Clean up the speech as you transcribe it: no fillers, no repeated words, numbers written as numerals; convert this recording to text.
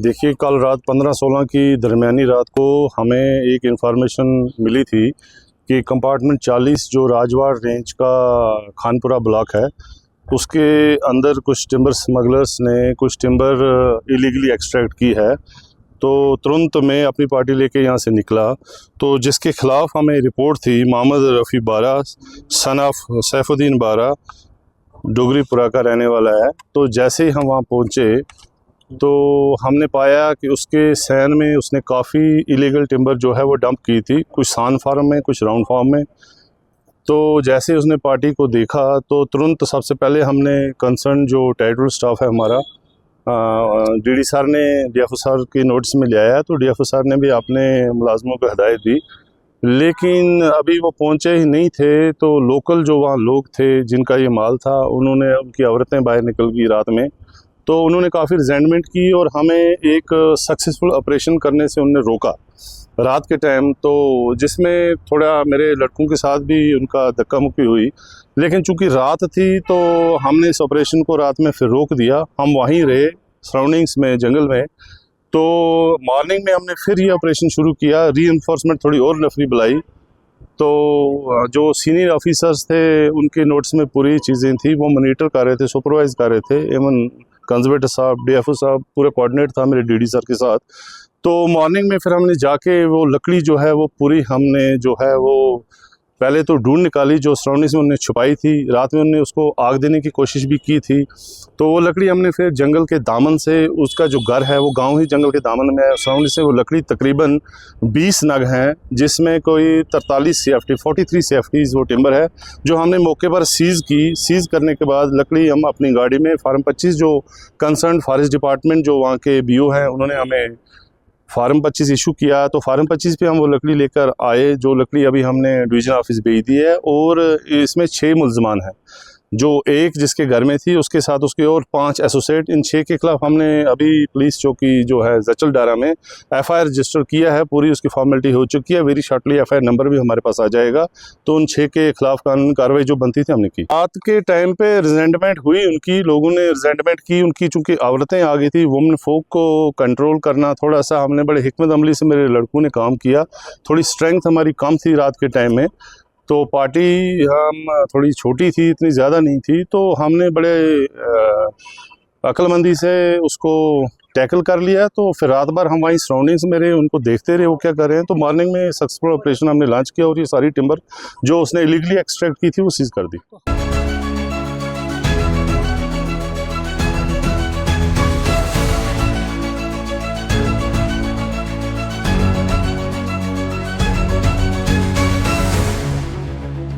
देखिए, कल रात 15-16 की दरमियानी रात को हमें एक इन्फॉर्मेशन मिली थी कि कंपार्टमेंट 40 जो राजवाड़ रेंज का खानपुरा ब्लॉक है, उसके अंदर कुछ टिम्बर स्मगलर्स ने कुछ टिम्बर इलीगली एक्सट्रैक्ट की है। तो तुरंत मैं अपनी पार्टी लेके यहाँ से निकला, तो जिसके ख़िलाफ़ हमें रिपोर्ट थी, मोहम्मद रफ़ी बारा सन ऑफ सैफुद्दीन बारा डोगरीपुरा का रहने वाला है। तो जैसे ही हम वहाँ पहुँचे तो हमने पाया कि उसके सैन में उसने काफ़ी इलीगल टिम्बर जो है वो डंप की थी, कुछ सान फार्म में, कुछ राउंड फार्म में। तो जैसे उसने पार्टी को देखा तो तुरंत सबसे पहले हमने कंसर्न जो टेरिटोरियल स्टाफ है हमारा, डीडी सर ने डीएफओ सर के नोटिस में ले आया, तो डीएफओ सर ने भी अपने मुलाजमों को हिदायत दी, लेकिन अभी वो पहुंचे ही नहीं थे। तो लोकल जो वहाँ लोग थे जिनका ये माल था, उन्होंने उनकी औरतें बाहर निकल गई रात में, तो उन्होंने काफ़ी रिजेंटमेंट की और हमें एक सक्सेसफुल ऑपरेशन करने से उन्होंने रोका रात के टाइम। तो जिसमें थोड़ा मेरे लड़कों के साथ भी उनका धक्का मुक्की हुई, लेकिन चूंकि रात थी तो हमने इस ऑपरेशन को रात में फिर रोक दिया। हम वहीं रहे सराउंडिंग्स में, जंगल में। तो मॉर्निंग में हमने फिर ये ऑपरेशन शुरू किया, रीइंफोर्समेंट थोड़ी और नफरी बुलाई। तो जो सीनियर ऑफिसर्स थे उनके नोट्स में पूरी चीज़ें थी, वो मॉनिटर कर रहे थे, सुपरवाइज कर रहे थे। एवं कंजर्वेटर साहब, डीएफओ साहब, पूरे कोऑर्डिनेट था मेरे डीडी सर के साथ। तो मॉर्निंग में फिर हमने जाके वो लकड़ी जो है वो पूरी हमने जो है वो पहले तो ढूंढ निकाली, जो सराउंडिंग्स में उन्होंने छुपाई थी। रात में उन्होंने उसको आग देने की कोशिश भी की थी। तो वो लकड़ी हमने फिर जंगल के दामन से, उसका जो घर है वो गांव ही जंगल के दामन में है, सराउंडिंग से वो लकड़ी तकरीबन 20 नग हैं, जिसमें कोई 43 CFT 43 CFTs वो टिम्बर है, जो हमने मौके पर सीज़ की। सीज़ करने के बाद लकड़ी हम अपनी गाड़ी में फार्म 25 जो कंसर्न फॉरेस्ट डिपार्टमेंट जो वहाँ के BO हैं, उन्होंने हमें फार्म 25 इशू किया। तो फार्म 25 पे हम वो लकड़ी लेकर आए, जो लकड़ी अभी हमने डिवीज़न ऑफिस भेज दी है। और इसमें 6 मुल्ज़मान हैं, जो एक जिसके घर में थी, उसके साथ उसके और 5 एसोसिएट। इन 6 के खिलाफ हमने अभी पुलिस चौकी जो है जचल डारा में FIR रजिस्टर किया है, पूरी उसकी फॉर्मेलिटी हो चुकी है। वेरी शॉर्टली FIR नंबर भी हमारे पास आ जाएगा। तो उन 6 के खिलाफ कानूनी कार्रवाई जो बनती थी हमने की। रात के टाइम पे रिजेंटमेंट हुई उनकी, लोगों ने रिजेंटमेंट की उनकी, चूँकि औरतें आ गई थी। वुमेन फोक को कंट्रोल करना थोड़ा सा हमने बड़े हिकमत अमली से मेरे लड़कों ने काम किया। थोड़ी स्ट्रेंथ हमारी कम थी रात के टाइम में, तो पार्टी हम थोड़ी छोटी थी, इतनी ज़्यादा नहीं थी। तो हमने बड़े अक्लमंदी से उसको टैकल कर लिया। तो फिर रात भर हम वहीं सराउंडिंग्स में रहे, उनको देखते रहे वो क्या कर रहे हैं। तो मॉर्निंग में सक्सेसफुल ऑपरेशन हमने लॉन्च किया और ये सारी टिम्बर जो उसने इलीगली एक्सट्रैक्ट की थी वो सीज कर दी।